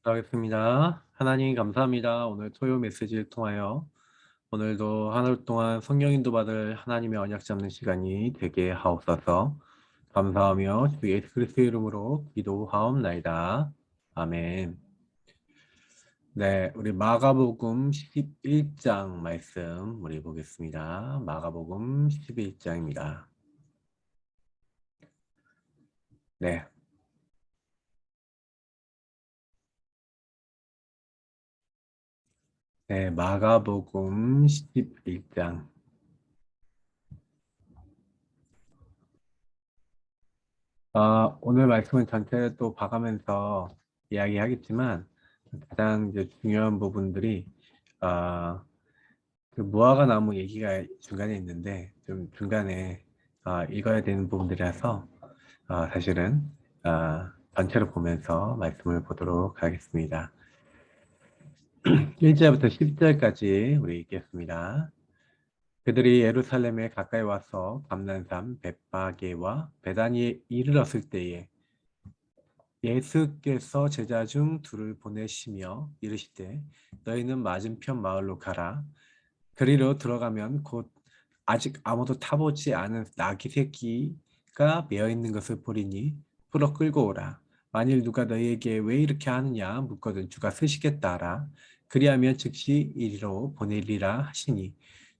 하겠습니다. 하나님 감사합니다. 오늘 토요 메시지를 통하여 오늘도 하루 동안 성령 인도받을 하나님의 언약 잡는 시간이 되게 하옵소서. 감사하며 주 예수 그리스도 이름으로 기도하옵나이다. 아멘. 네, 우리 마가복음 11장 말씀 우리 보겠습니다. 마가복음 11장입니다. 네, 네, 마가복음 11장. 오늘 말씀은 전체를 또 봐가면서 이야기하겠지만 가장 이제 중요한 부분들이 아, 그 무화과 나무 얘기가 중간에 있는데 좀 중간에 읽어야 되는 부분들이라서 사실은 전체를 보면서 말씀을 보도록 하겠습니다. 1절부터 10절까지 우리 읽겠습니다. 그들이 예루살렘에 가까이 와서 감난산 bet바게와 베다니에 이르렀을 때에 예수께서 제자 중 둘을 보내시며 이르시되 너희는 맞은편 마을로 가라. 그리로 들어가면 곧 아직 아무도 타보지 않은 나귀 새끼가 메어 있는 것을 보리니 풀어 끌고 오라. 만일 누가 너희에게 왜 이렇게 하느냐 묻거든 주가 쓰시겠다 하라. 그리하면 즉시 이리로 보내리라 하시니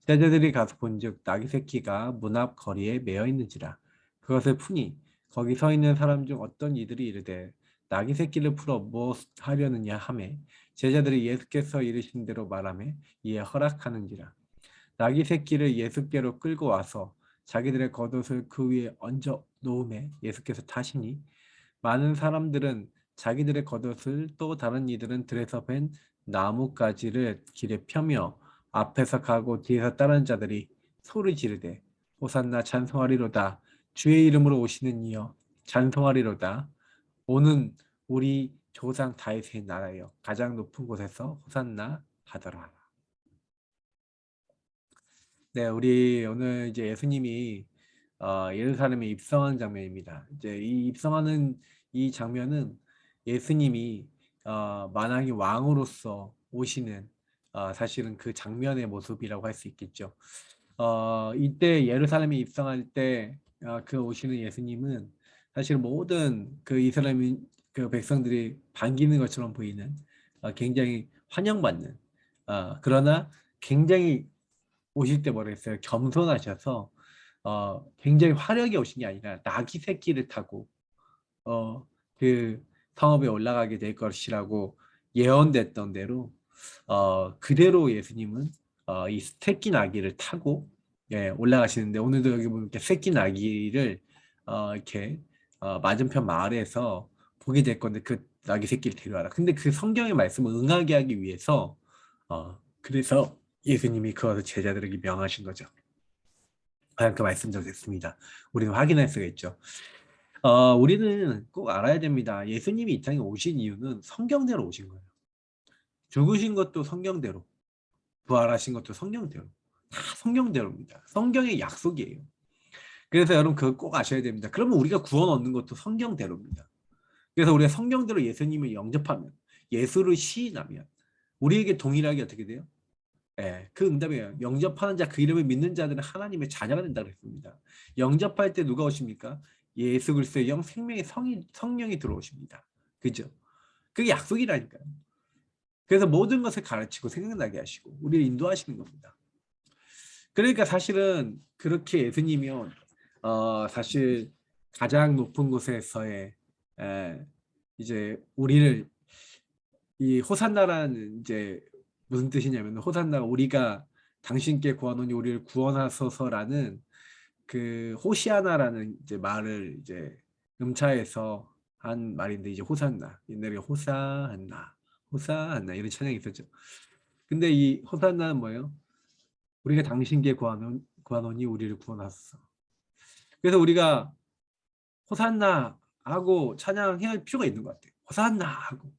제자들이 가서 본즉 나귀 새끼가 문 앞 거리에 메어 있는지라. 그것을 푸니 거기 서 있는 사람 중 어떤 이들이 이르되 나귀 새끼를 풀어 무엇 하려느냐 하매 제자들이 예수께서 이르신 대로 말하매 이에 허락하는지라. 나귀 새끼를 예수께로 끌고 와서 자기들의 겉옷을 그 위에 얹어 놓음에 예수께서 타시니 많은 사람들은 자기들의 겉옷을 또 다른 이들은 들에서 벤 나뭇가지를 길에 펴며 앞에서 가고 뒤에서 따르는 자들이 소리 지르되 호산나 찬송하리로다 주의 이름으로 오시는 이여 찬송하리로다 오는 우리 조상 다윗의 나라여 가장 높은 곳에서 호산나 하더라. 네, 우리 오늘 이제 예수님이 예루살렘에 입성한 장면입니다. 이제 이 입성하는 이 장면은 예수님이 만왕의 왕으로서 오시는 사실은 그 장면의 모습이라고 할 수 있겠죠. 이때 예루살렘에 입성할 때 그 오시는 예수님은 사실 모든 그 이스라엘 그 백성들이 반기는 것처럼 보이는 굉장히 환영받는 그러나 굉장히 오실 때 뭐랬어요? 겸손하셔서 굉장히 화려하게 오신 게 아니라 나귀 새끼를 타고 어, 그 성읍에 올라가게 될 것이라고 예언됐던 대로 그대로 예수님은 이 새끼 나귀를 타고 올라가시는데 오늘도 여기 보면 이렇게 새끼 나귀를 이렇게 맞은편 마을에서 보게 될 건데 그 나귀 새끼를 데려와라. 근데 그 성경의 말씀을 응하게 하기 위해서 그래서 예수님이 그것을 제자들에게 명하신 거죠. 과연 그 말씀대로 됐습니다. 우리는 확인할 수가 있죠. 우리는 꼭 알아야 됩니다. 예수님이 이 땅에 오신 이유는 성경대로 오신 거예요. 죽으신 것도 성경대로, 부활하신 것도 성경대로. 다 성경대로입니다. 성경의 약속이에요. 그래서 여러분 그거 꼭 아셔야 됩니다. 그러면 우리가 구원 얻는 것도 성경대로입니다. 그래서 우리가 성경대로 예수님을 영접하면, 예수를 시인하면 우리에게 동일하게 어떻게 돼요? 예, 그 응답이에요. 영접하는 자, 그 이름을 믿는 자들은 하나님의 자녀가 된다고 했습니다. 영접할 때 누가 오십니까? 예수 그리스도의 영 생명의 성령이 들어오십니다. 그죠? 그게 약속이라니까요. 그래서 모든 것을 가르치고 생각나게 하시고 우리를 인도하시는 겁니다. 그러니까 사실은 그렇게 예수님이요, 사실 가장 높은 곳에서의 에, 이제 우리를 이 호산나라는 이제 무슨 뜻이냐면 호산나가 우리가 당신께 구하노니 우리를 구원하소서라는 그 호시아나라는 이제 말을 이제 음차해서 한 말인데 이제 호산나 옛날에 호사한나 호사한나 이런 찬양이 있었죠. 근데 이 호산나는 뭐예요? 우리가 당신께 구하노니 우리를 구원하소서. 그래서 우리가 호산나 하고 찬양해야 할 필요가 있는 것 같아요. 호산나 하고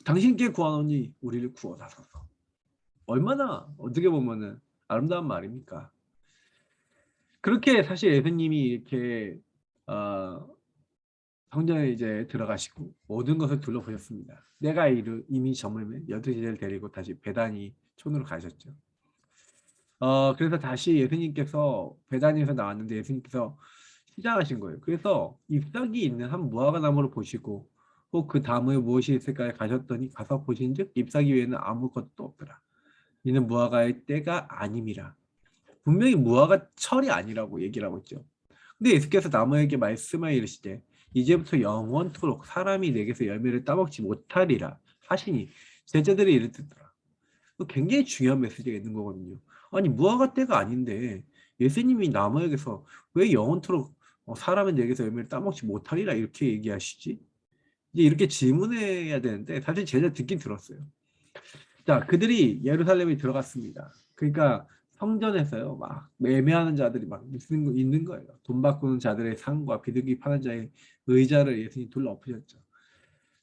당신께 구하노니 우리를 구원하소서. 얼마나 어떻게 보면은 아름다운 말입니까? 그렇게 사실 예수님이 이렇게 어, 성전에 이제 들어가시고 모든 것을 둘러보셨습니다. 내가 이미 저물면 12제자를 데리고 다시 베다니 촌으로 가셨죠. 그래서 다시 예수님께서 베다니에서 나왔는데 예수님께서 시장하신 거예요. 그래서 잎사귀 있는 한 무화과 나무를 보시고 혹 그 나무에 무엇이 있을까에 가셨더니 가서 보신즉 잎사귀 외에는 아무것도 없더라. 이는 무화과의 때가 아님이라. 분명히 무화과 철이 아니라고 얘기를 하고 있죠. 근데 예수께서 나무에게 말씀하여 이르시되 이제부터 영원토록 사람이 내게서 열매를 따먹지 못하리라 하시니 제자들이 이를 듣더라. 굉장히 중요한 메시지가 있는 거거든요. 아니 무화과 때가 아닌데 예수님이 나무에게서 왜 영원토록 사람은 내게서 열매를 따먹지 못하리라 이렇게 얘기하시지? 이제 이렇게 질문해야 되는데 사실 제자 듣긴 들었어요. 자, 그들이 예루살렘에 들어갔습니다. 그러니까 성전에서요, 막 매매하는 자들이 막 있는 거예요. 돈 바꾸는 자들의 상과 비둘기 파는 자의 의자를 예수님이 둘러 엎으셨죠.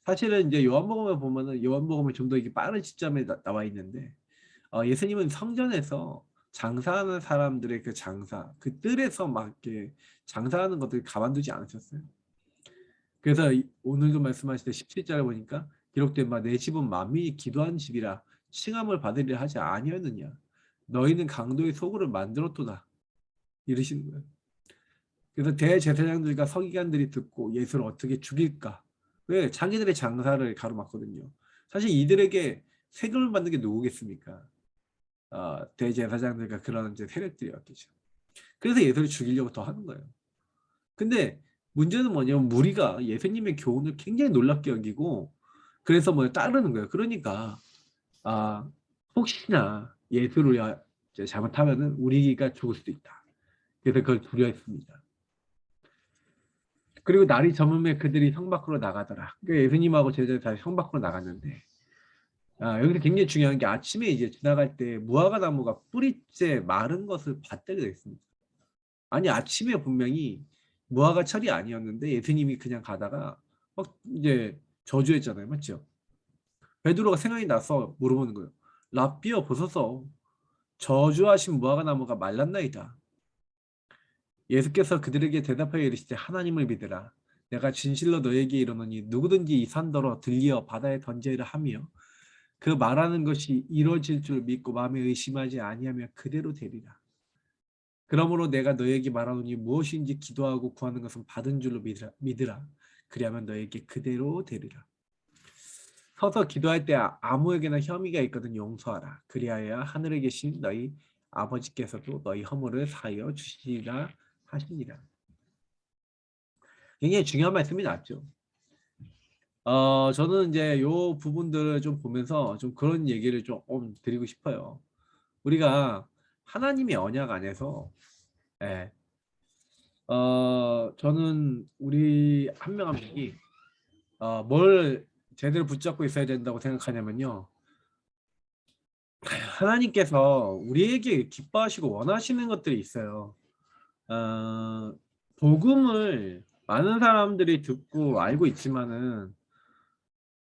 사실은 이제 요한복음에 보면은 요한복음이 좀 더 이게 빠른 시점에 나와 있는데 예수님은 성전에서 장사하는 사람들의 그 장사, 그 뜰에서 막 이렇게 장사하는 것들을 가만두지 않으셨어요. 그래서 오늘도 말씀하실 때 17절에 보니까 기록된 바 내 집은 만민이 기도하는 집이라 칭함을 받으리라 하지 아니었느냐. 너희는 강도의 소굴을 만들었도다. 이러시는 거예요. 그래서 대제사장들과 서기관들이 듣고 예수를 어떻게 죽일까? 왜? 자기들의 장사를 가로막거든요. 사실 이들에게 세금을 받는 게 누구겠습니까? 대제사장들과 그런 이제 세력들이었겠죠. 그래서 예수를 죽이려고 더 하는 거예요. 근데 문제는 뭐냐면 무리가 예수님의 교훈을 굉장히 놀랍게 여기고 그래서 뭐 따르는 거예요. 그러니까 아 혹시나 예수를 이제 잘못하면은 우리가 죽을 수도 있다. 그래서 그걸 두려워했습니다. 그리고 날이 저물면 그들이 성 밖으로 나가더라. 그러니까 예수님하고 제자들이 다시 성 밖으로 나갔는데 여기서 굉장히 중요한 게 아침에 이제 지나갈 때 무화과 나무가 뿌리째 마른 것을 봤다고 되어 있습니다. 아니 아침에 분명히 무화과 철이 아니었는데 예수님이 그냥 가다가 막 이제 저주했잖아요. 맞죠? 베드로가 생각이 나서 물어보는 거예요. 랍비여 보소서 저주하신 무화과 나무가 말랐나이다. 예수께서 그들에게 대답하여 이르시되 하나님을 믿으라. 내가 진실로 너에게 이르노니 누구든지 이 산더러 들리어 바다에 던지라 하며 그 말하는 것이 이루어질 줄 믿고 마음에 의심하지 아니하면 그대로 되리라. 그러므로 내가 너에게 말하노니 무엇인지 기도하고 구하는 것은 받은 줄로 믿으라. 그리하면 너에게 그대로 되리라. 서서 기도할 때 아무에게나 혐의가 있거든 용서하라. 그리하여 하늘에 계신 너희 아버지께서도 너희 허물을 사하여 주시리라 하시니라. 굉장히 중요한 말씀이 나왔죠. 저는 이제 요 부분들을 좀 보면서 좀 그런 얘기를 좀 드리고 싶어요. 우리가 하나님의 언약 안에서 예, 저는 우리 한 명 한 명이 뭘 제대로 붙잡고 있어야 된다고 생각하냐면요. 하나님께서 우리에게 기뻐하시고 원하시는 것들이 있어요. 어, 복음을 많은 사람들이 듣고 알고 있지만은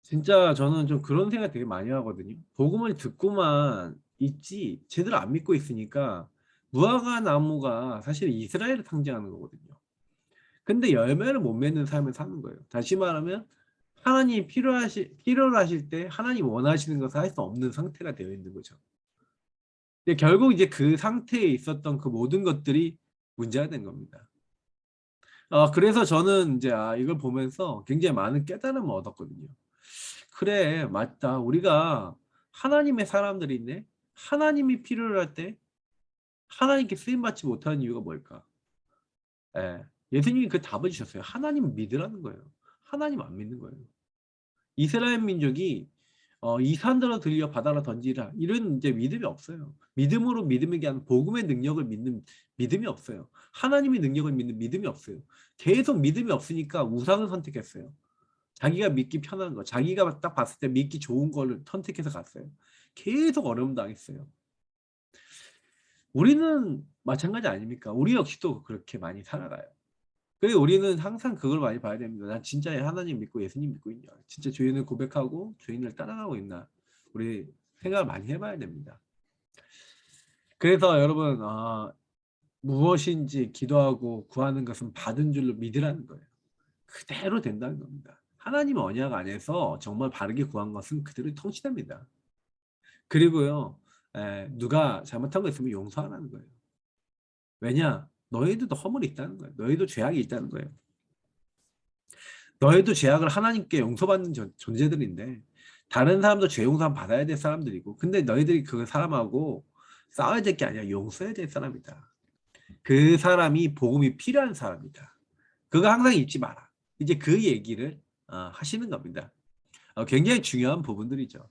진짜 저는 좀 그런 생각 되게 많이 하거든요. 복음을 듣고만 있지 제대로 안 믿고 있으니까 무화과 나무가 사실 이스라엘을 상징하는 거거든요. 근데 열매를 못 맺는 삶을 사는 거예요. 다시 말하면 하나님이 필요로 하실 때 하나님 원하시는 것을 할 수 없는 상태가 되어 있는 거죠. 근데 결국 이제 그 상태에 있었던 그 모든 것들이 문제가 된 겁니다. 그래서 저는 이제 이걸 보면서 굉장히 많은 깨달음을 얻었거든요. 그래, 맞다. 우리가 하나님의 사람들인데 하나님이 필요로 할 때 하나님께 쓰임 받지 못하는 이유가 뭘까? 예. 예수님이 그 답을 주셨어요. 하나님 믿으라는 거예요. 하나님 안 믿는 거예요. 이스라엘 민족이 이 산더러 들려 바다로 던지라 이런 이제 믿음이 없어요. 믿음으로 믿음에게 하는 복음의 능력을 믿는 믿음이 없어요. 하나님의 능력을 믿는 믿음이 없어요. 계속 믿음이 없으니까 우상을 선택했어요. 자기가 믿기 편한 거, 자기가 딱 봤을 때 믿기 좋은 거를 선택해서 갔어요. 계속 어려움 당했어요. 우리는 마찬가지 아닙니까? 우리 역시도 그렇게 많이 살아가요. 그래서 우리는 항상 그걸 많이 봐야 됩니다. 난 진짜 하나님 믿고 예수님 믿고 있냐? 진짜 주인을 고백하고 주인을 따라가고 있나? 우리 생각을 많이 해봐야 됩니다. 그래서 여러분 무엇인지 기도하고 구하는 것은 받은 줄로 믿으라는 거예요. 그대로 된다는 겁니다. 하나님 언약 안에서 정말 바르게 구한 것은 그대로 통치됩니다. 그리고요, 누가 잘못한 거 있으면 용서하라는 거예요. 왜냐? 너희들도 허물이 있다는 거예요. 너희도 죄악이 있다는 거예요. 너희도 죄악을 하나님께 용서받는 존재들인데 다른 사람도 죄 용서 받아야 될 사람들이고, 근데 너희들이 그 사람하고 싸워야 될 게 아니라 용서해야 될 사람이다. 그 사람이 복음이 필요한 사람이다. 그거 항상 잊지 마라. 이제 그 얘기를 하시는 겁니다. 굉장히 중요한 부분들이죠.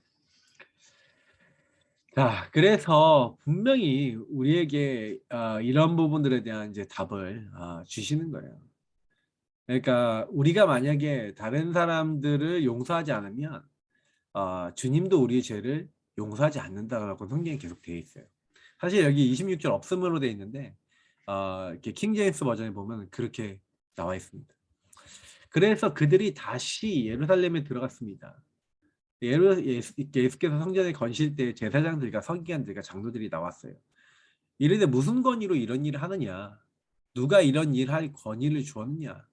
자, 그래서 분명히 우리에게 이런 부분들에 대한 이제 답을 주시는 거예요. 그러니까 우리가 만약에 다른 사람들을 용서하지 않으면 주님도 우리의 죄를 용서하지 않는다라고 성경에 계속 되어 있어요. 사실 여기 26절 없음으로 되어 있는데 이렇게 킹제임스 버전에 보면 그렇게 나와 있습니다. 그래서 그들이 다시 예루살렘에 들어갔습니다. 예수께서 성전에 건실 때 제사장들과 서기관들과 장로들이 나왔어요. 이르되 무슨 권위로 이런 일을 하느냐? 누가 이런 일을 할 권위를 주었느냐?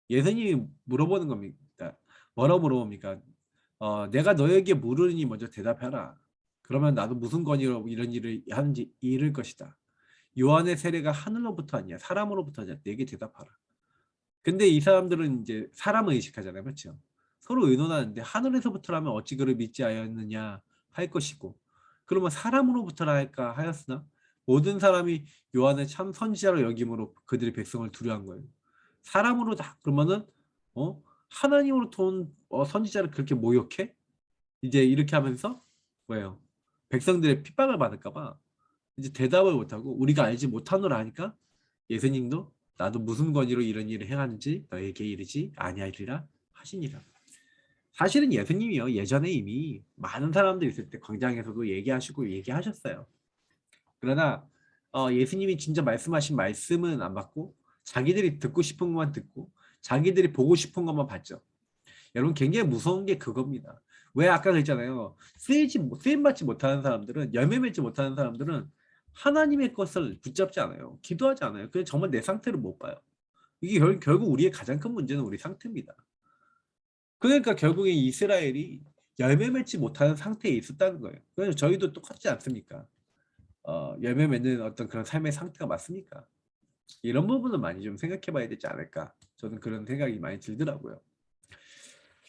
예수님이 물어보는 겁니다. 뭐라고 물어봅니까? 내가 너에게 물으니 먼저 대답하라. 그러면 나도 무슨 권위로 이런 일을 하는지 이를 것이다. 요한의 세례가 하늘로부터 아니야, 사람으로부터 하냐? 내게 대답하라. 근데 이 사람들은 이제 사람을 의식하잖아요, 그렇죠? 서로 의논하는데 하늘에서부터라면 어찌 그를 믿지 않았느냐 할 것이고, 그러면 사람으로부터라 할까 하였으나 모든 사람이 요한을 참 선지자로 여김으로 그들의 백성을 두려워한 거예요. 사람으로다 그러면은 하나님으로부터 온 선지자를 그렇게 모욕해? 이제 이렇게 하면서 뭐예요? 백성들의 핍박을 받을까봐 이제 대답을 못하고 우리가 알지 못하노라 하니까 예수님도 나도 무슨 권위로 이런 일을 행하는지 너에게 이르지 아니하리라 하시니라. 사실은 예수님이요, 예전에 이미 많은 사람들 있을 때 광장에서도 얘기하시고 얘기하셨어요. 그러나 예수님이 진짜 말씀하신 말씀은 안 받고 자기들이 듣고 싶은 것만 듣고 자기들이 보고 싶은 것만 봤죠. 여러분 굉장히 무서운 게 그겁니다. 왜 아까 그랬잖아요. 쓰임받지 못하는 사람들은, 열매 맺지 못하는 사람들은 하나님의 것을 붙잡지 않아요. 기도하지 않아요. 그냥 정말 내 상태를 못 봐요. 이게 결국 우리의 가장 큰 문제는 우리 상태입니다. 그러니까 결국에 이스라엘이 열매 맺지 못하는 상태에 있었다는 거예요. 그래서 저희도 똑같지 않습니까? 열매 맺는 어떤 그런 삶의 상태가 맞습니까? 이런 부분은 많이 좀 생각해 봐야 되지 않을까. 저는 그런 생각이 많이 들더라고요.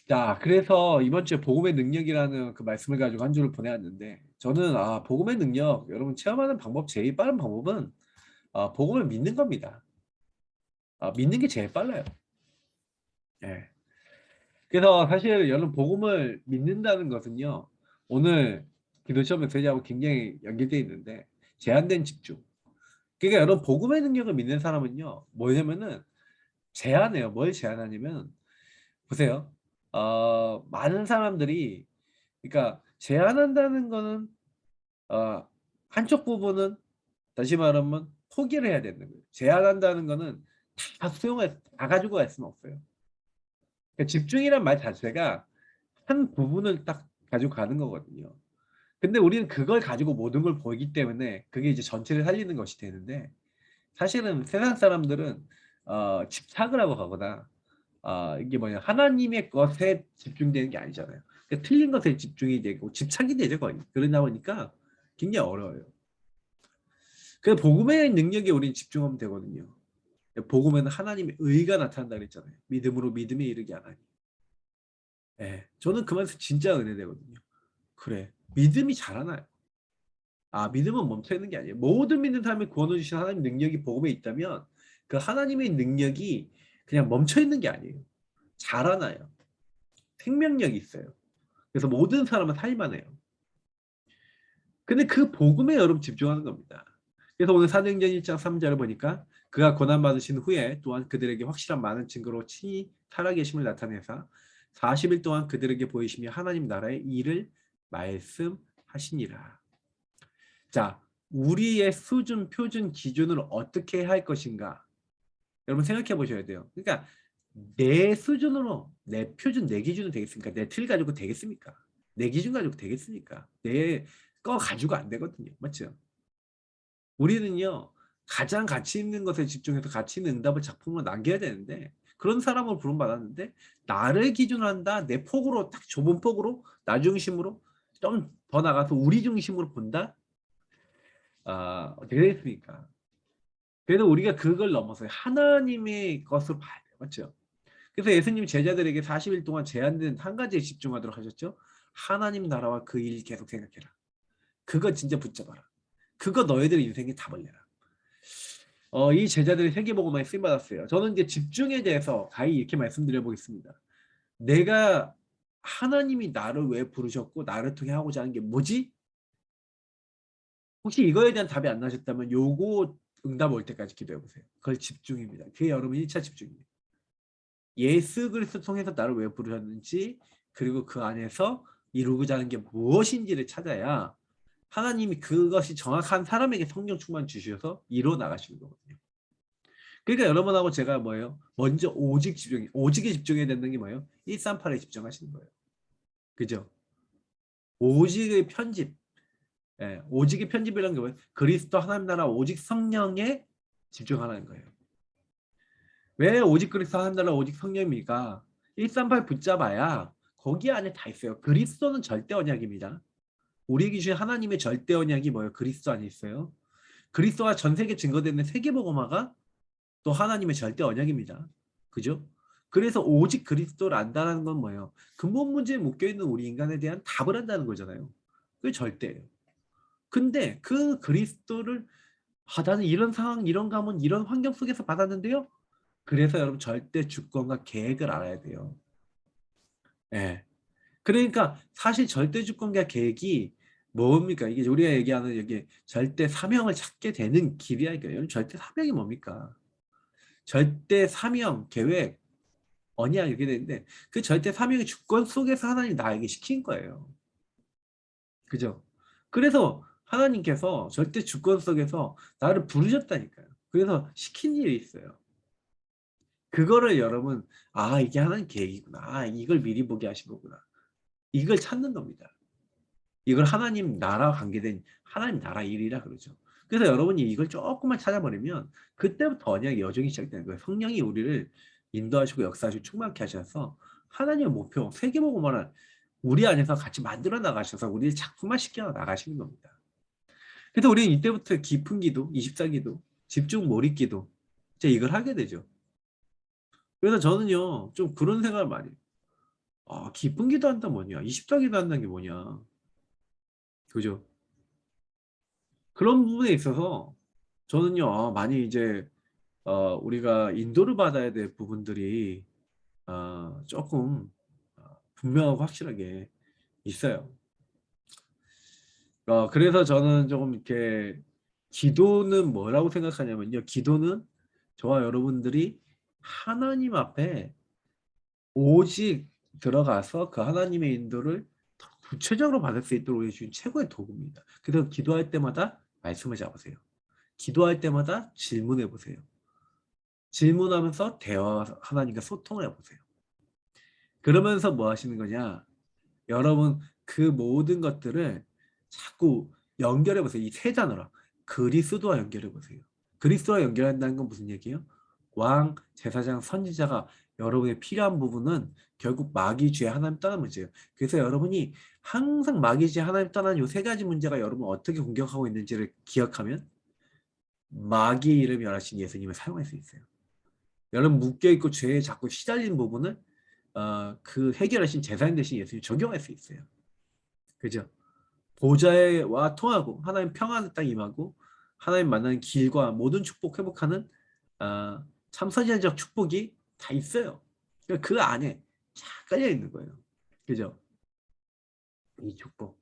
자, 그래서 이번 주에 복음의 능력이라는 그 말씀을 가지고 한 주를 보내왔는데, 저는 복음의 능력, 여러분 체험하는 방법, 제일 빠른 방법은 복음을 믿는 겁니다. 믿는 게 제일 빨라요. 예. 그래서 사실 여러분 복음을 믿는다는 것은요, 오늘 기도 시험 메시지하고 굉장히 연결되어 있는데, 제한된 집중. 그러니까 여러분 복음의 능력을 믿는 사람은요, 뭐냐면은 제한해요. 뭘 제한하냐면, 보세요. 많은 사람들이, 그러니까 제한한다는 거는 한쪽 부분은 다시 말하면 포기를 해야 되는 거예요. 제한한다는 거는 다 가지고 갈 수는 없어요. 그러니까 집중이란 말 자체가 한 부분을 딱 가지고 가는 거거든요. 근데 우리는 그걸 가지고 모든 걸 보기 때문에 그게 이제 전체를 살리는 것이 되는데, 사실은 세상 사람들은 집착을 하고 가거나 이게 뭐냐, 하나님의 것에 집중되는 게 아니잖아요. 그러니까 틀린 것에 집중이 되고 집착이 되죠 거의. 그러다 보니까 굉장히 어려워요. 그래서 복음의 능력에 우리는 집중하면 되거든요. 복음에는 하나님의 의가 나타난다 그랬잖아요. 믿음으로 믿음에 이르게 하나니. 예, 저는 그 말씀 진짜 은혜되거든요. 그래, 믿음이 자라나요. 믿음은 멈춰 있는 게 아니에요. 모든 믿는 사람이 구원을 주신 하나님 능력이 복음에 있다면 그 하나님의 능력이 그냥 멈춰 있는 게 아니에요. 자라나요. 생명력이 있어요. 그래서 모든 사람은 살만해요. 근데 그 복음에 여러분 집중하는 겁니다. 그래서 오늘 사도행전 1장 3절을 보니까 그가 고난받으신 후에 또한 그들에게 확실한 많은 증거로 친히 살아계심을 나타내사 40일 동안 그들에게 보이시며 하나님 나라의 일을 말씀하시니라. 자, 우리의 수준, 표준, 기준을 어떻게 할 것인가? 여러분 생각해 보셔야 돼요. 그러니까 내 수준으로, 내 표준, 내 기준은 되겠습니까? 내 틀 가지고 되겠습니까? 내 기준 가지고 되겠습니까? 내 거 가지고 안 되거든요. 맞죠? 우리는요, 가장 가치 있는 것에 집중해서 가치 있는 응답을 작품으로 남겨야 되는데 그런 사람을 부름받았는데 나를 기준으로 한다. 내 폭으로 딱 좁은 폭으로 나 중심으로 좀 더 나가서 우리 중심으로 본다. 어떻게 되겠습니까? 그래서 우리가 그걸 넘어서 하나님의 것을 봐야 돼요. 맞죠? 그래서 예수님 제자들에게 40일 동안 제한된 한 가지에 집중하도록 하셨죠. 하나님 나라와 그 일 계속 생각해라. 그거 진짜 붙잡아라. 그거 너희들 인생의 답을 내라. 이 제자들이 세계복음화에 쓰임 받았어요. 저는 이제 집중에 대해서 가히 이렇게 말씀드려 보겠습니다. 내가 하나님이 나를 왜 부르셨고 나를 통해 하고자 하는 게 뭐지? 혹시 이거에 대한 답이 안 나셨다면 요거 응답 올 때까지 기도해 보세요. 그걸 집중입니다. 그게 여러분 1차 집중입니다. 예수 그리스도 통해서 나를 왜 부르셨는지 그리고 그 안에서 이루고자 하는 게 무엇인지를 찾아야 하나님이 그것이 정확한 사람에게 성령 충만 주셔서 이루어 나가시는 거거든요. 그러니까 여러분하고 제가 뭐예요? 먼저 오직에 집중해야 되는 게 뭐예요? 138에 집중하시는 거예요. 그죠? 오직의 편집. 예, 오직의 편집이라는 게 뭐예요? 그리스도 하나님 나라 오직 성령에 집중하는 거예요. 왜 오직 그리스도 하나님 나라 오직 성령입니까? 138 붙잡아야 거기 안에 다 있어요. 그리스도는 절대 언약입니다. 우리 기준 하나님의 절대 언약이 뭐예요? 그리스도 안에 있어요. 그리스도가 전 세계 증거되는 세계복음화가 또 하나님의 절대 언약입니다. 그죠? 그래서 오직 그리스도를 안다는 건 뭐예요? 근본 문제에 묶여있는 우리 인간에 대한 답을 한다는 거잖아요. 그게 절대예요. 근데 그 그리스도를 나는 이런 상황, 이런 가문, 이런 환경 속에서 받았는데요. 그래서 여러분 절대 주권과 계획을 알아야 돼요. 예. 그러니까 사실 절대 주권과 계획이 뭡니까? 이게 우리가 얘기하는 여기 절대 사명을 찾게 되는 길이야 이거예요. 절대 사명이 뭡니까? 절대 사명, 계획, 언약 이렇게 되는데 그 절대 사명의 주권 속에서 하나님 나에게 시킨 거예요. 그죠? 그래서 하나님께서 절대 주권 속에서 나를 부르셨다니까요. 그래서 시킨 일이 있어요. 그거를 여러분 이게 하나님 계획이구나. 이걸 미리 보게 하신 거구나. 이걸 찾는 겁니다. 이걸 하나님 나라와 관계된 하나님 나라 일이라 그러죠. 그래서 여러분이 이걸 조금만 찾아버리면 그때부터 언약의 여정이 시작되는 거예요. 성령이 우리를 인도하시고 역사하시고 충만케 하셔서 하나님의 목표, 세계복음화를 우리 안에서 같이 만들어 나가셔서 우리를 작품화시켜 나가시는 겁니다. 그래서 우리는 이때부터 깊은 기도, 24기도, 집중 몰입기도 이제 이걸 하게 되죠. 그래서 저는요 좀 그런 생각을 많이 해요. 깊은 기도 한다 뭐냐, 24기도 한다는 게 뭐냐, 그죠? 그런 부분에 있어서 저는요 많이 이제 우리가 인도를 받아야 될 부분들이 조금 분명하고 확실하게 있어요. 그래서 저는 조금 이렇게 기도는 뭐라고 생각하냐면요. 기도는 저와 여러분들이 하나님 앞에 오직 들어가서 그 하나님의 인도를 더 구체적으로 받을 수 있도록 해주신 최고의 도구입니다. 그래서 기도할 때마다 말씀을 잡으세요. 기도할 때마다 질문해 보세요. 질문하면서 대화 하나님과 소통을 해보세요. 그러면서 뭐 하시는 거냐? 여러분 그 모든 것들을 자꾸 연결해 보세요. 이 세 단어로 그리스도와 연결해 보세요. 그리스도와 연결한다는 건 무슨 얘기예요? 왕, 제사장, 선지자가 여러분의 필요한 부분은 결국 마귀, 죄, 하나님 떠난 문제예요. 그래서 여러분이 항상 마귀, 죄, 하나님 떠난 이 세 가지 문제가 여러분 어떻게 공격하고 있는지를 기억하면 마귀 이름이 열하신 예수님을 사용할 수 있어요. 여러분 묶여있고 죄에 자꾸 시달리는 부분을 그 해결하신 제사장 대신 예수님 적용할 수 있어요. 그죠? 보좌와 통하고 하나님 평안을 딱 임하고 하나님 만나는 길과 모든 축복 회복하는 참선제적 축복이 다 있어요. 그러니까 그 안에 쫙 깔려 있는 거예요. 그죠? 이 축복.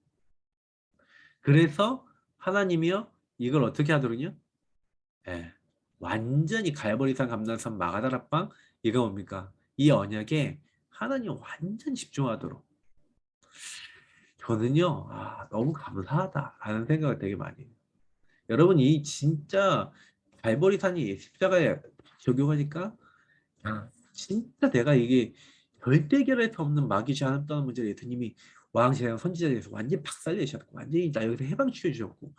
그래서 하나님이요 이걸 어떻게 하더군요? 예, 완전히 갈보리산 감난산 마가다락방 이거 뭡니까? 이 언약에 하나님 완전 집중하도록 저는요 너무 감사하다라는 생각을 되게 많이 해요. 여러분 이 진짜 갈보리산이 십자가에 적용하니까 진짜 내가 이게 절대 해결할 수 없는 마귀지 않았다는 문제를 예수님이 왕제랑 선지자에서 완전히 박살내셨고 완전히 나 여기서 해방시켜 주셨고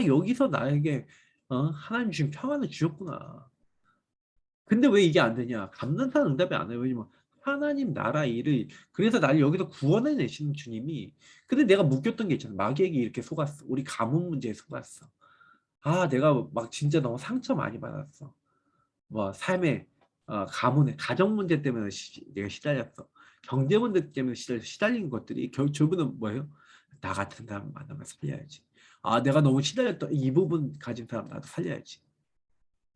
여기서 나에게 하나님 주신 평안을 주셨구나. 근데 왜 이게 안 되냐? 감난사는 응답이 안 해요. 왜냐면 하나님 나라 일을 그래서 나를 여기서 구원해 내시는 주님이 근데 내가 묶였던 게 있잖아. 마귀에게 이렇게 속았어. 우리 가문 문제에 속았어. 아, 내가 막 진짜 너무 상처 많이 받았어. 뭐 삶의 가문의 가정 문제 때문에 내가 시달렸어. 경제 문제 때문에 시달린 것들이 결국은 뭐예요? 나 같은 사람 만나면 살려야지. 아, 내가 너무 시달렸던 이 부분 가진 사람 나도 살려야지.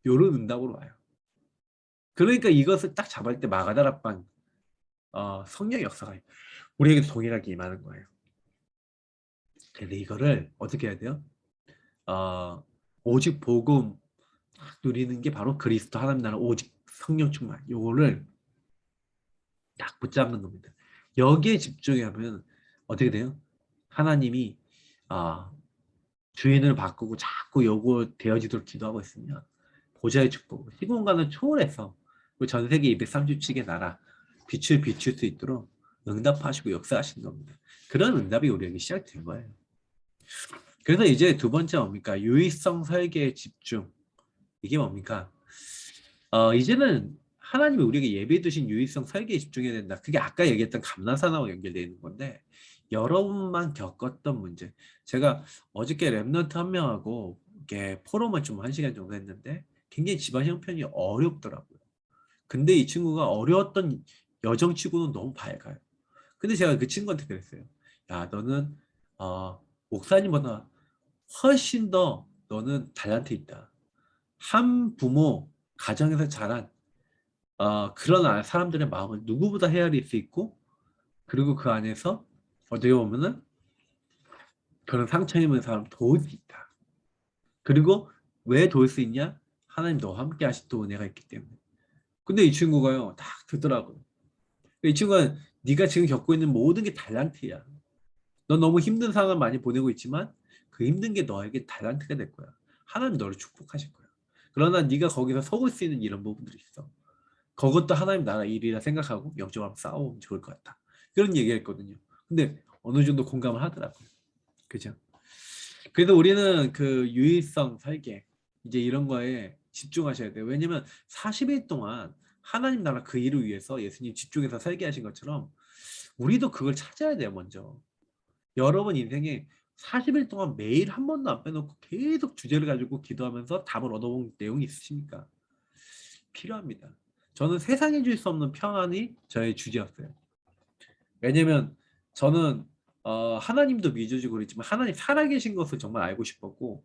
요런 응답으로 와요. 그러니까 이것을 딱 잡을 때 마가다락방 성령 역사가 우리에게 동일하게 임하는 거예요. 근데 이거를 어떻게 해야 돼요? 어, 오직 복음 누리는 게 바로 그리스도 하나님 나라 오직 성령 충만. 요거를 딱 붙잡는 겁니다. 여기에 집중하면 어떻게 돼요? 하나님이 아, 주인을 바꾸고 자꾸 요구 되어지도록 기도하고 있으면 보좌의 축복, 시공간을 초월해서 전 세계 237개 나라 빛을 비출 수 있도록 응답하시고 역사하신 겁니다. 그런 응답이 우리에게 시작된 거예요. 그래서 이제 두 번째 뭡니까? 유의성 설계에 집중. 이게 뭡니까? 이제는 하나님이 우리에게 예비해 두신 유의성 설계에 집중해야 된다. 그게 아까 얘기했던 감나사나와 연결되어 있는 건데 여러분만 겪었던 문제. 제가 어저께 랩넌트 한 명하고 이렇게 포럼을 좀 1시간 정도 했는데 굉장히 집안 형편이 어렵더라고요. 근데 이 친구가 어려웠던 여정치고는 너무 밝아요. 근데 제가 그 친구한테 그랬어요. 야, 너는 목사님보다 훨씬 더 너는 달란트 있다. 한 부모 가정에서 자란 그런 사람들의 마음을 누구보다 헤아릴 수 있고 그리고 그 안에서 어떻게 보면은 그런 상처 입은 사람 도울 수 있다. 그리고 왜 도울 수 있냐? 하나님 너와 함께 하신 또 은혜가 있기 때문에. 근데 이 친구가요, 딱 듣더라고요. 이 친구가 네가 지금 겪고 있는 모든 게 달란트야. 너 너무 힘든 상황을 많이 보내고 있지만 그 힘든 게 너에게 달란트가 될 거야. 하나님 너를 축복하실 거야. 그러나 네가 거기서 속을 수 있는 이런 부분들이 있어. 그것도 하나님 나라 일이라 생각하고 영적으로 싸우면 좋을 것 같다. 그런 얘기했거든요. 근데 어느 정도 공감을 하더라고요. 그죠? 그래서 우리는 그 유일성 설계 이제 이런 거에 집중하셔야 돼요. 왜냐면 40일 동안 하나님 나라 그 일을 위해서 예수님 집중해서 설계하신 것처럼 우리도 그걸 찾아야 돼요. 먼저. 여러분 인생에 40일 동안 매일 한 번도 안 빼놓고 계속 주제를 가지고 기도하면서 답을 얻어본 내용이 있으십니까? 필요합니다. 저는 세상에 줄 수 없는 평안이 저의 주제였어요. 왜냐면 저는 하나님도 믿어주고 그랬지만 하나님 살아계신 것을 정말 알고 싶었고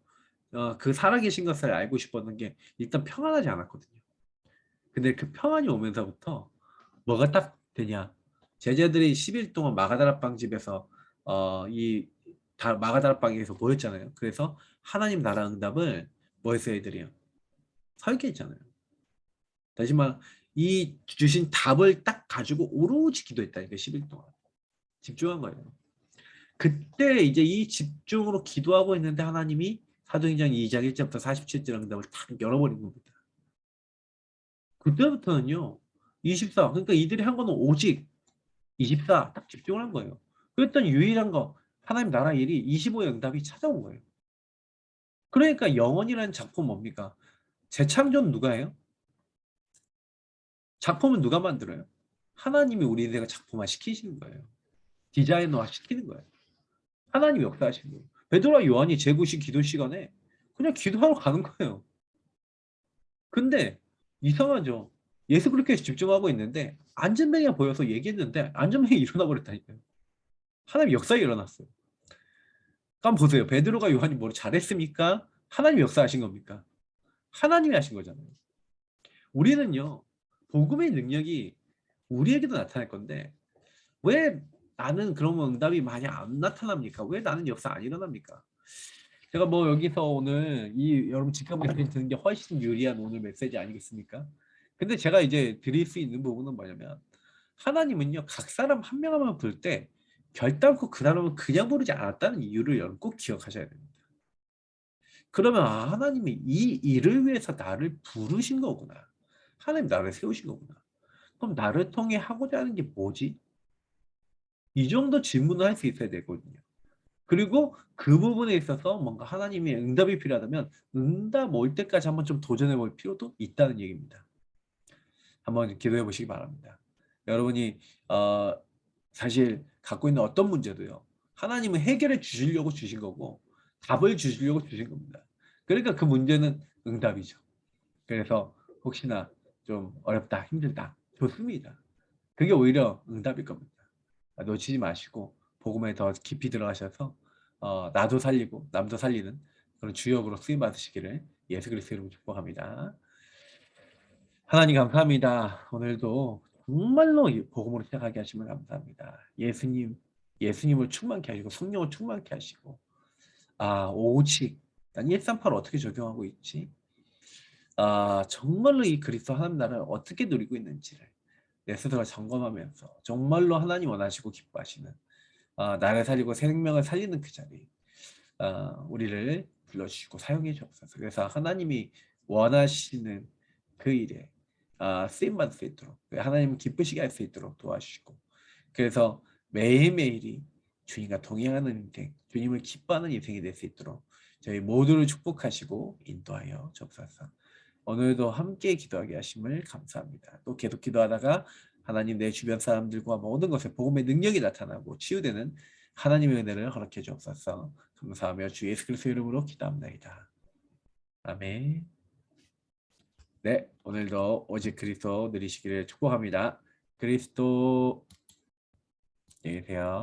그 살아계신 것을 알고 싶었는 게 일단 평안하지 않았거든요. 근데 그 평안이 오면서부터 뭐가 딱 되냐? 제자들이 10일 동안 마가다락방 집에서 이 마가다락방에서 모였잖아요. 그래서 하나님 나라 응답을 뭐 했어요, 애들이요? 설계했잖아요. 다시 말, 이 주신 답을 딱 가지고 오로지 기도했다니까, 10일 동안. 집중한 거예요. 그때 이제 이 집중으로 기도하고 있는데 하나님이 사도행전 2장 1절부터 47절 응답을 탁 열어버린 겁니다. 그때부터는요, 24, 그러니까 이들이 한 거는 오직 24, 딱 집중을 한 거예요. 그랬더니 유일한 거, 하나님 나라 일이 25의 응답이 찾아온 거예요. 그러니까 영원이라는 작품 뭡니까? 재창조는 누가 해요? 작품은 누가 만들어요? 하나님이 우리 인생을 작품화 시키시는 거예요. 디자이너화 시키는 거예요. 하나님이 역사하시는 거예요. 베드로와 요한이 제구식 기도 시간에 그냥 기도하러 가는 거예요. 근데 이상하죠. 예수 그렇게 집중하고 있는데 안전뱅이가 보여서 얘기했는데 안전뱅이 일어나 버렸다니까요. 하나님 역사가 일어났어요. 한번 보세요. 베드로가 요한이 뭘 잘했습니까? 하나님 역사하신 겁니까? 하나님이 하신 거잖아요. 우리는요. 복음의 능력이 우리에게도 나타날 건데 왜 나는 그러면 응답이 많이 안 나타납니까? 왜 나는 역사 안 일어납니까? 제가 뭐 여기서 오늘 이 여러분 직접 메시지 듣는 게 훨씬 유리한 오늘 메시지 아니겠습니까? 근데 제가 이제 드릴 수 있는 부분은 뭐냐면 하나님은요 각 사람 한 명 한 명 부를 때 결단코 그 사람은 그냥 부르지 않았다는 이유를 여러분 꼭 기억하셔야 됩니다. 그러면 하나님이 이 일을 위해서 나를 부르신 거구나. 하나님 나를 세우신 거구나. 그럼 나를 통해 하고자 하는 게 뭐지? 이 정도 질문을 할 수 있어야 되거든요. 그리고 그 부분에 있어서 뭔가 하나님의 응답이 필요하다면 응답 올 때까지 한번 좀 도전해 볼 필요도 있다는 얘기입니다. 한번 기도해 보시기 바랍니다. 여러분이 사실 갖고 있는 어떤 문제도요. 하나님은 해결해 주시려고 주신 거고 답을 주시려고 주신 겁니다. 그러니까 그 문제는 응답이죠. 그래서 혹시나 좀 어렵다, 힘들다, 좋습니다. 그게 오히려 응답일 겁니다. 놓치지 마시고 복음에 더 깊이 들어가셔서 나도 살리고 남도 살리는 그런 주역으로 쓰임 받으시기를 예수 그리스도 이름으로 축복합니다. 하나님 감사합니다. 오늘도 정말로 이 복음으로 시작하게 하시면 감사합니다. 예수님을 충만케 하시고 성령을 충만케 하시고 오직 난 138 어떻게 적용하고 있지? 정말로 이 그리스도 하나님 나라를 어떻게 누리고 있는지를 내 스스로 점검하면서 정말로 하나님 원하시고 기뻐하시는 나를 살리고 생명을 살리는 그 자리 우리를 불러주시고 사용해 주옵소서. 그래서 하나님이 원하시는 그 일에 쓰임받을 수 있도록 하나님 기쁘시게 할 수 있도록 도와주시고 그래서 매일매일이 주님과 동행하는 인생 주님을 기뻐하는 인생이 될 수 있도록 저희 모두를 축복하시고 인도하여 주옵소서. 오늘도 함께 기도하게 하심을 감사합니다. 또 계속 기도하다가 하나님 내 주변 사람들과 모든 것에 복음의 능력이 나타나고 치유되는 하나님의 은혜를 허락해 주옵소서. 감사하며 주 예수 그리스도 이름으로 기도합니다. 아멘. 네, 오늘도 오직 그리스도 누리시기를 축복합니다. 그리스도 안녕히 계세요.